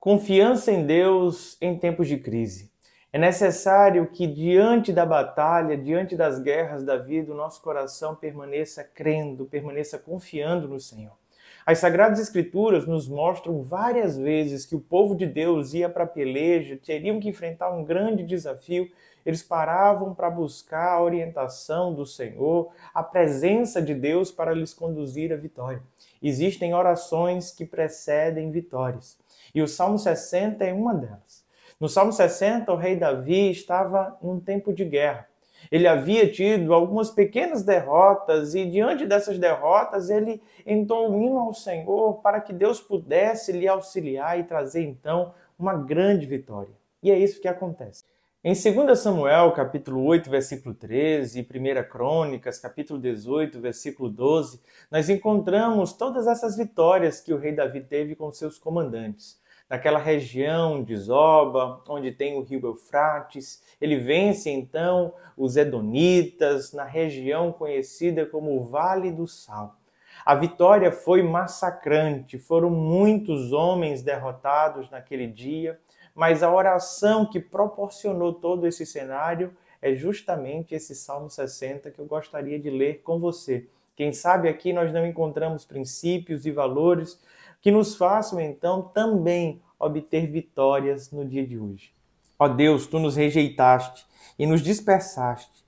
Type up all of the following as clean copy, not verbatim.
Confiança em Deus em tempos de crise. É necessário que diante da batalha, diante das guerras da vida, o nosso coração permaneça crendo, permaneça confiando no Senhor. As Sagradas Escrituras nos mostram várias vezes que o povo de Deus ia para a peleja, teriam que enfrentar um grande desafio, eles paravam para buscar a orientação do Senhor, a presença de Deus para lhes conduzir à vitória. Existem orações que precedem vitórias. E o Salmo 60 é uma delas. No Salmo 60, o rei Davi estava num tempo de guerra. Ele havia tido algumas pequenas derrotas e diante dessas derrotas ele entoou um hino ao Senhor para que Deus pudesse lhe auxiliar e trazer então uma grande vitória. E é isso que acontece. Em 2 Samuel, capítulo 8, versículo 13, e 1 Crônicas, capítulo 18, versículo 12, nós encontramos todas essas vitórias que o rei Davi teve com seus comandantes. Naquela região de Zoba, onde tem o rio Eufrates, ele vence então os Edonitas, na região conhecida como o Vale do Sal. A vitória foi massacrante, foram muitos homens derrotados naquele dia, mas a oração que proporcionou todo esse cenário é justamente esse Salmo 60 que eu gostaria de ler com você. Quem sabe aqui nós não encontramos princípios e valores que nos façam então também obter vitórias no dia de hoje. Ó Deus, Tu nos rejeitaste e nos dispersaste.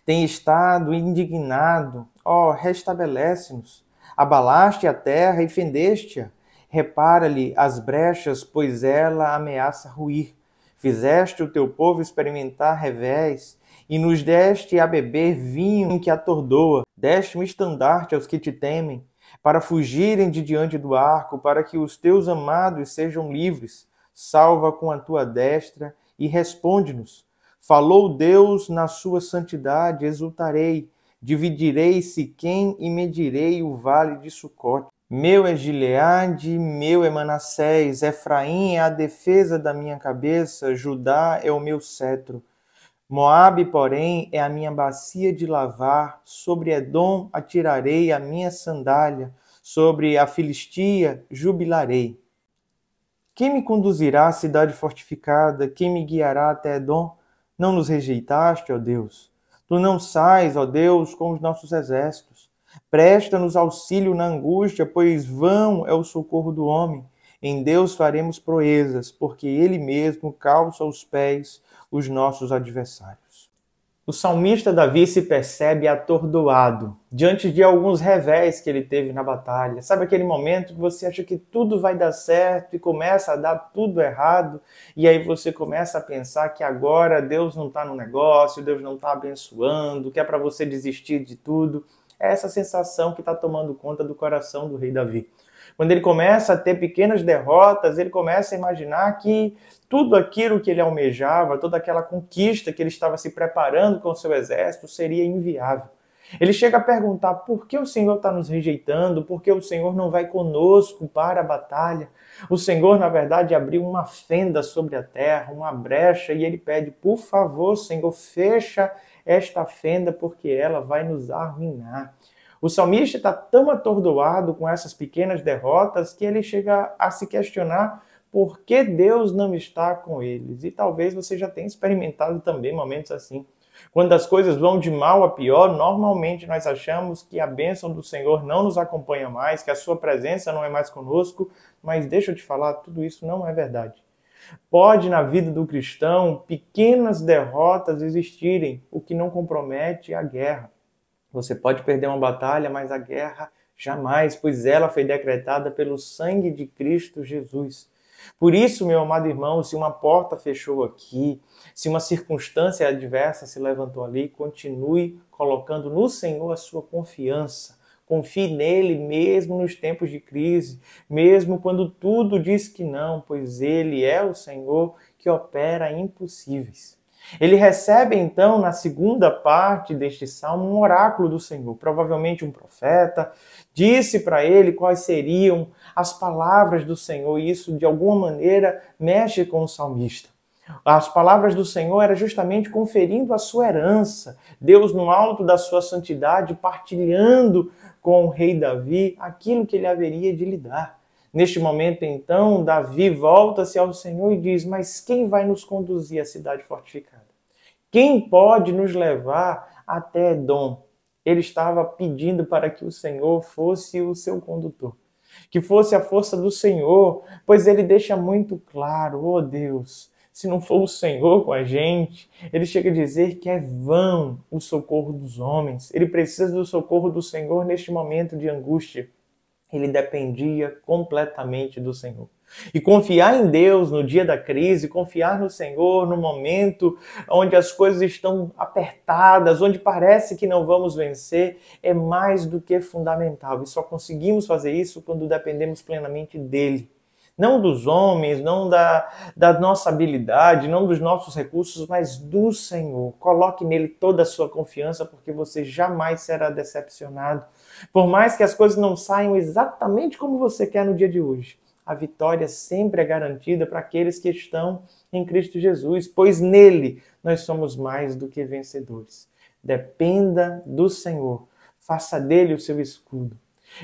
Tem estado indignado, restabelece-nos. Abalaste a terra e fendeste-a. Repara-lhe as brechas, pois ela ameaça ruir. Fizeste o Teu povo experimentar revés e nos deste a beber vinho que atordoa. Deste um estandarte aos que Te temem, para fugirem de diante do arco, para que os Teus amados sejam livres. Salva com a Tua destra e responde-nos. Falou Deus na sua santidade, exultarei. Dividirei Siquém e medirei o vale de Sucote. Meu é Gileade, meu é Manassés, Efraim é a defesa da minha cabeça, Judá é o meu cetro. Moabe, porém, é a minha bacia de lavar, sobre Edom atirarei a minha sandália, sobre a Filistia jubilarei. Quem me conduzirá à cidade fortificada? Quem me guiará até Edom? Não nos rejeitaste, ó Deus. Tu não sais, ó Deus, com os nossos exércitos. Presta-nos auxílio na angústia, pois vão é o socorro do homem. Em Deus faremos proezas, porque Ele mesmo calça aos pés os nossos adversários. O salmista Davi se percebe atordoado diante de alguns revés que ele teve na batalha. Sabe aquele momento que você acha que tudo vai dar certo e começa a dar tudo errado, e aí você começa a pensar que agora Deus não está no negócio, Deus não está abençoando, que é para você desistir de tudo. É essa sensação que está tomando conta do coração do rei Davi. Quando ele começa a ter pequenas derrotas, ele começa a imaginar que tudo aquilo que ele almejava, toda aquela conquista que ele estava se preparando com o seu exército seria inviável. Ele chega a perguntar por que o Senhor está nos rejeitando, por que o Senhor não vai conosco para a batalha. O Senhor, na verdade, abriu uma fenda sobre a terra, uma brecha, e ele pede, por favor, Senhor, fecha esta fenda porque ela vai nos arruinar. O salmista está tão atordoado com essas pequenas derrotas que ele chega a se questionar por que Deus não está com eles. E talvez você já tenha experimentado também momentos assim. Quando as coisas vão de mal a pior, normalmente nós achamos que a bênção do Senhor não nos acompanha mais, que a sua presença não é mais conosco, mas deixa eu te falar, tudo isso não é verdade. Pode na vida do cristão pequenas derrotas existirem, o que não compromete a guerra. Você pode perder uma batalha, mas a guerra jamais, pois ela foi decretada pelo sangue de Cristo Jesus. Por isso, meu amado irmão, se uma porta fechou aqui, se uma circunstância adversa se levantou ali, continue colocando no Senhor a sua confiança. Confie nele mesmo nos tempos de crise, mesmo quando tudo diz que não, pois ele é o Senhor que opera impossíveis. Ele recebe, então, na segunda parte deste salmo, um oráculo do Senhor, provavelmente um profeta, disse para ele quais seriam as palavras do Senhor, e isso, de alguma maneira, mexe com o salmista. As palavras do Senhor eram justamente conferindo a sua herança, Deus no alto da sua santidade, partilhando com o rei Davi aquilo que ele haveria de lhe dar. Neste momento, então, Davi volta-se ao Senhor e diz: mas quem vai nos conduzir à cidade fortificada? Quem pode nos levar até Edom? Ele estava pedindo para que o Senhor fosse o seu condutor, que fosse a força do Senhor, pois ele deixa muito claro, oh Deus, se não for o Senhor com a gente, ele chega a dizer que é vão o socorro dos homens. Ele precisa do socorro do Senhor neste momento de angústia. Ele dependia completamente do Senhor. E confiar em Deus no dia da crise, confiar no Senhor no momento onde as coisas estão apertadas, onde parece que não vamos vencer, é mais do que fundamental. E só conseguimos fazer isso quando dependemos plenamente dele. Não dos homens, não da nossa habilidade, não dos nossos recursos, mas do Senhor. Coloque nele toda a sua confiança, porque você jamais será decepcionado. Por mais que as coisas não saiam exatamente como você quer no dia de hoje, a vitória sempre é garantida para aqueles que estão em Cristo Jesus, pois nele nós somos mais do que vencedores. Dependa do Senhor, faça dele o seu escudo.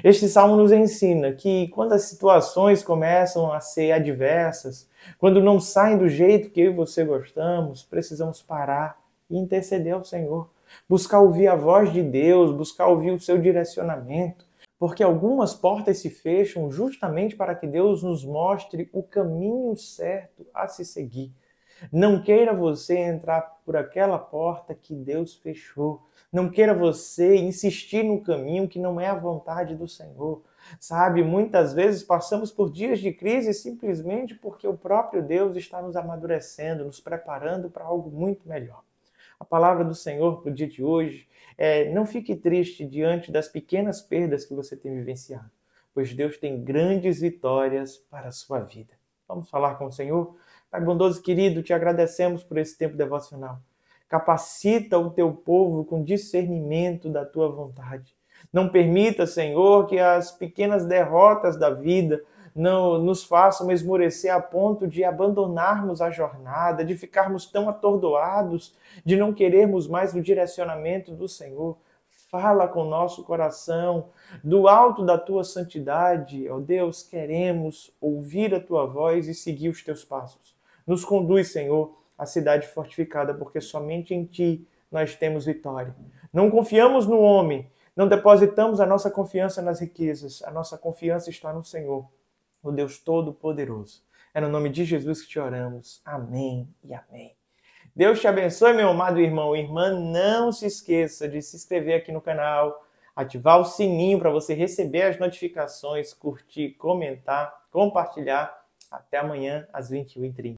Este salmo nos ensina que quando as situações começam a ser adversas, quando não saem do jeito que eu e você gostamos, precisamos parar e interceder ao Senhor. Buscar ouvir a voz de Deus, buscar ouvir o seu direcionamento, porque algumas portas se fecham justamente para que Deus nos mostre o caminho certo a se seguir. Não queira você entrar por aquela porta que Deus fechou. Não queira você insistir no caminho que não é a vontade do Senhor. Sabe, muitas vezes passamos por dias de crise simplesmente porque o próprio Deus está nos amadurecendo, nos preparando para algo muito melhor. A palavra do Senhor para o dia de hoje é: não fique triste diante das pequenas perdas que você tem vivenciado, pois Deus tem grandes vitórias para a sua vida. Vamos falar com o Senhor? Pai bondoso e querido, te agradecemos por esse tempo devocional. Capacita o teu povo com discernimento da tua vontade. Não permita, Senhor, que as pequenas derrotas da vida não nos façam esmorecer a ponto de abandonarmos a jornada, de ficarmos tão atordoados, de não querermos mais o direcionamento do Senhor. Fala com o nosso coração, do alto da tua santidade, ó Deus, queremos ouvir a tua voz e seguir os teus passos. Nos conduz, Senhor, à cidade fortificada, porque somente em ti nós temos vitória. Não confiamos no homem, não depositamos a nossa confiança nas riquezas, a nossa confiança está no Senhor, o Deus Todo-Poderoso. É no nome de Jesus que te oramos. Amém e amém. Deus te abençoe, meu amado irmão e irmã. Não se esqueça de se inscrever aqui no canal, ativar o sininho para você receber as notificações, curtir, comentar, compartilhar. Até amanhã às 21h30.